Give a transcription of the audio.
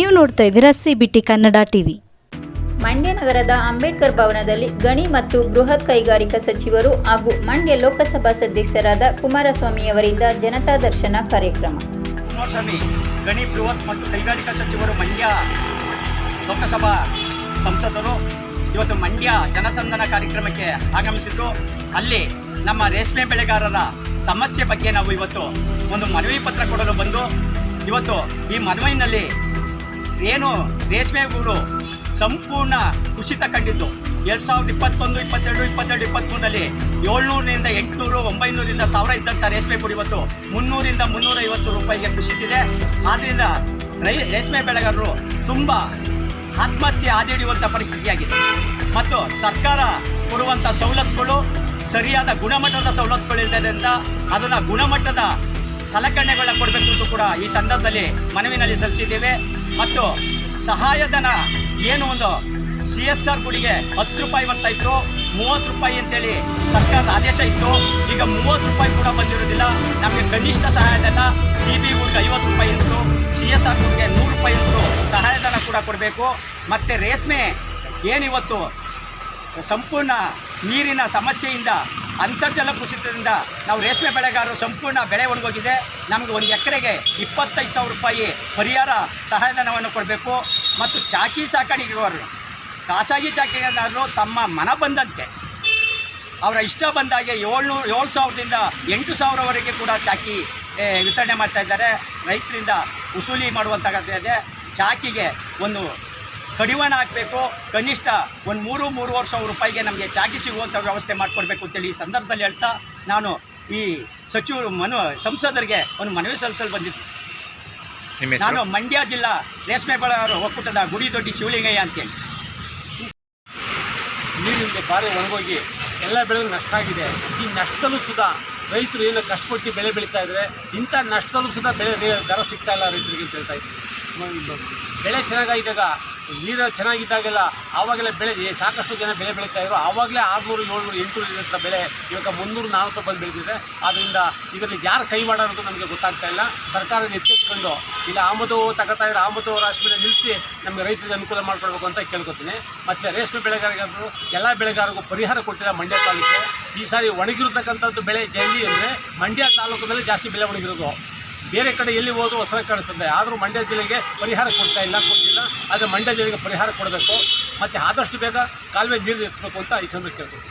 ನೀವು ನೋಡ್ತಾ ಇದ್ದೀರಾ ಸಿಬಿಟಿ ಕನ್ನಡ ಟಿವಿ. ಮಂಡ್ಯ ನಗರದ ಅಂಬೇಡ್ಕರ್ ಭವನದಲ್ಲಿ ಗಣಿ ಮತ್ತು ಬೃಹತ್ ಕೈಗಾರಿಕಾ ಸಚಿವರು ಹಾಗೂ ಮಂಡ್ಯ ಲೋಕಸಭಾ ಸದಸ್ಯರಾದ ಕುಮಾರಸ್ವಾಮಿಯವರಿಂದ ಜನತಾ ದರ್ಶನ ಕಾರ್ಯಕ್ರಮ. ಕುಮಾರಸ್ವಾಮಿ ಗಣಿ ಬೃಹತ್ ಮತ್ತು ಕೈಗಾರಿಕಾ ಸಚಿವರು ಮಂಡ್ಯ ಲೋಕಸಭಾ ಸಂಸದರು ಇವತ್ತು ಮಂಡ್ಯ ಜನಸಂಧಾನ ಕಾರ್ಯಕ್ರಮಕ್ಕೆ ಆಗಮಿಸಿದ್ದು, ಅಲ್ಲಿ ನಮ್ಮ ರೇಷ್ಮೆ ಬೆಳೆಗಾರರ ಸಮಸ್ಯೆ ಬಗ್ಗೆ ನಾವು ಇವತ್ತು ಒಂದು ಮನವಿ ಪತ್ರ ಕೊಡಲು ಬಂದು, ಇವತ್ತು ಈ ಮನವಿನಲ್ಲಿ ಏನು ರೇಷ್ಮೆಗೂಡು ಸಂಪೂರ್ಣ ಕುಸಿತ ಕಂಡಿದ್ದು 2021, 22, 22, 23ರಲ್ಲಿ 700ರಿಂದ 800, 900ರಿಂದ 1000 ಇದ್ದಂಥ ರೇಷ್ಮೆ ಗೂಡು ಇವತ್ತು 300ರಿಂದ 350 ರೂಪಾಯಿಗೆ ಕುಸಿತಿದೆ. ಆದ್ದರಿಂದ ರೇಷ್ಮೆ ಬೆಳೆಗಾರರು ತುಂಬ ಆತ್ಮಹತ್ಯೆ ಹಾದಿಡಿಯುವಂಥ ಪರಿಸ್ಥಿತಿಯಾಗಿದೆ. ಮತ್ತು ಸರ್ಕಾರ ಕೊಡುವಂಥ ಸವಲತ್ತುಗಳು ಸರಿಯಾದ ಗುಣಮಟ್ಟದ ಸವಲತ್ತುಗಳಿದ್ದರಿಂದ ಅದನ್ನು ಗುಣಮಟ್ಟದ ಸಲಕರಣೆಗಳನ್ನ ಕೊಡಬೇಕು ಅಂತ ಕೂಡ ಈ ಸಂದರ್ಭದಲ್ಲಿ ಮನವಿನಲ್ಲಿ ಸಲ್ಲಿಸಿದ್ದೇವೆ. ಮತ್ತು ಸಹಾಯಧನ ಏನು ಒಂದು CSR ಗುಡಿಗೆ 10 ರೂಪಾಯಿ ಬರ್ತಾಯಿತ್ತು, 30 ರೂಪಾಯಿ ಅಂತೇಳಿ ಸರ್ಕಾರದ ಆದೇಶ ಇತ್ತು. ಈಗ 30 ರೂಪಾಯಿ ಕೂಡ ಬಂದಿರೋದಿಲ್ಲ. ನಮಗೆ ಕನಿಷ್ಠ ಸಹಾಯಧನ CB ಗುಡಿಗೆ 50 ರೂಪಾಯಿ ಇತ್ತು, CSR ಗುಡಿಗೆ 100 ರೂಪಾಯಿ ಇತ್ತು ಸಹಾಯಧನ ಕೂಡ ಕೊಡಬೇಕು. ಮತ್ತು ರೇಷ್ಮೆ ಏನಿವತ್ತು ಸಂಪೂರ್ಣ ನೀರಿನ ಸಮಸ್ಯೆಯಿಂದ ಅಂತರ್ಜಲ ಕುಸಿತದಿಂದ ನಾವು ರೇಷ್ಮೆ ಬೆಳೆಗಾರರು ಸಂಪೂರ್ಣ ಬೆಳೆ ಒಣಗೋಗಿದೆ. ನಮಗೆ ಒಂದು ಎಕರೆಗೆ 25,000 ರೂಪಾಯಿ ಪರಿಹಾರ ಸಹಾಯಧನವನ್ನು ಕೊಡಬೇಕು. ಮತ್ತು ಚಾಕಿ ಸಾಕಾಣಿಕೆಗಾರರು, ಖಾಸಗಿ ಚಾಕಿಗಾರರು ತಮ್ಮ ಮನ ಬಂದಂತೆ ಅವರ ಇಷ್ಟ ಬಂದಾಗೆ 7,000ದಿಂದ 8,000ವರೆಗೆ ಕೂಡ ಚಾಕಿ ವಿತರಣೆ ಮಾಡ್ತಾ ಇದ್ದಾರೆ. ರೈತರಿಂದ ವಸೂಲಿ ಮಾಡುವಂತಾಗಿದೆ. ಚಾಕಿಗೆ ಒಂದು ಕಡಿವಾಣ ಹಾಕಬೇಕು. ಕನಿಷ್ಠ ಒಂದು 3,000 ರೂಪಾಯಿಗೆ ನಮಗೆ ಚಾಕಿ ಸಿಗುವಂಥ ವ್ಯವಸ್ಥೆ ಮಾಡಿಕೊಡ್ಬೇಕು ಅಂತೇಳಿ ಈ ಸಂದರ್ಭದಲ್ಲಿ ಹೇಳ್ತಾ, ನಾನು ಈ ಸಚಿವರು ಸಂಸದರಿಗೆ ಒಂದು ಮನವಿ ಸಲ್ಲಿಸಲು ಬಂದಿದ್ದೆ. ನಾನು ಮಂಡ್ಯ ಜಿಲ್ಲಾ ರೇಷ್ಮೆ ಬೆಳೆಗಾರರ ಒಕ್ಕೂಟದ ಗುಡಿದೊಡ್ಡಿ ಶಿವಲಿಂಗಯ್ಯ ಅಂತೇಳಿ. ನೀರಿನಿಂದ ಭಾರಿ ಒಣಗೋಗಿ ಎಲ್ಲ ಬೆಳೆಗೂ ನಷ್ಟ ಆಗಿದೆ. ಈ ನಷ್ಟದಲ್ಲೂ ಸುಧಾ ರೈತರು ಏನು ಕಷ್ಟಪಟ್ಟು ಬೆಳೆ ಬೆಳೀತಾ ಇದ್ದಾರೆ, ಇಂಥ ನಷ್ಟದಲ್ಲೂ ಸುಧಾ ಬೆಳೆ ದರ ಸಿಗ್ತಾ ಇಲ್ಲ ರೈತರಿಗೆ ಅಂತ ಹೇಳ್ತಾ ಇದ್ದೀವಿ. ಬೆಳೆ ಚೆನ್ನಾಗಿದ್ದಾಗ, ನೀರು ಚೆನ್ನಾಗಿದ್ದಾಗೆಲ್ಲ ಆವಾಗೆಲ್ಲ ಬೆಳೆ ಸಾಕಷ್ಟು ಜನ ಬೆಳೆ ಬೆಳೀತಾ ಇದ್ರು. ಆವಾಗಲೇ 600, 700, 800 ಇರೋಂಥ ಬೆಳೆ ಇವಾಗ 300, 400 ಬಂದು ಬೆಳೆದಿದೆ. ಆದ್ದರಿಂದ ಇದರಲ್ಲಿ ಯಾರು ಕೈ ಮಾಡೋದು ನಮಗೆ ಗೊತ್ತಾಗ್ತಾ ಇಲ್ಲ. ಸರ್ಕಾರದ ಎಚ್ಚೆತ್ಕೊಂಡು ಇಲ್ಲ ಆಮದು ತಗೋತಾ ಇರೋ ಆಮದು ರಾಶಿ ನಿಲ್ಲಿಸಿ ನಮಗೆ ರೈತರಿಗೆ ಅನುಕೂಲ ಮಾಡಿಕೊಡ್ಬೇಕು ಅಂತ ಕೇಳ್ಕೊತೀನಿ. ಮತ್ತು ರೇಷ್ಮೆ ಬೆಳೆಗಾರರು ಎಲ್ಲ ಬೆಳೆಗಾರರಿಗೂ ಪರಿಹಾರ ಕೊಟ್ಟಿಲ್ಲ ಮಂಡ್ಯ ತಾಲೂಕಿಗೆ. ಈ ಸಾರಿ ಒಣಗಿರತಕ್ಕಂಥದ್ದು ಬೆಳೆ ಎಲ್ಲಿ ಅಂದರೆ ಮಂಡ್ಯ ತಾಲೂಕಿನಲ್ಲಿ ಜಾಸ್ತಿ ಬೆಳೆ ಒಣಗಿರೋದು. ಬೇರೆ ಕಡೆ ಎಲ್ಲಿ ಹೋದ್ರು ಹೊಸದಾಗಿ ಕಾಣಿಸ್ತದೆ. ಆದರೂ ಮಂಡ್ಯ ಜಿಲ್ಲೆಗೆ ಪರಿಹಾರ ಕೊಟ್ಟಿಲ್ಲ. ಆದರೆ ಮಂಡ್ಯ ಜಿಲ್ಲೆಗೆ ಪರಿಹಾರ ಕೊಡಬೇಕು. ಮತ್ತು ಆದಷ್ಟು ಬೇಗ ಕಾಲುವೆ ನೀರು ನಿಲ್ಲಿಸಬೇಕು ಅಂತ ಈ ಸಂದರ್ಭ ಕೇಳ್ತೀವಿ.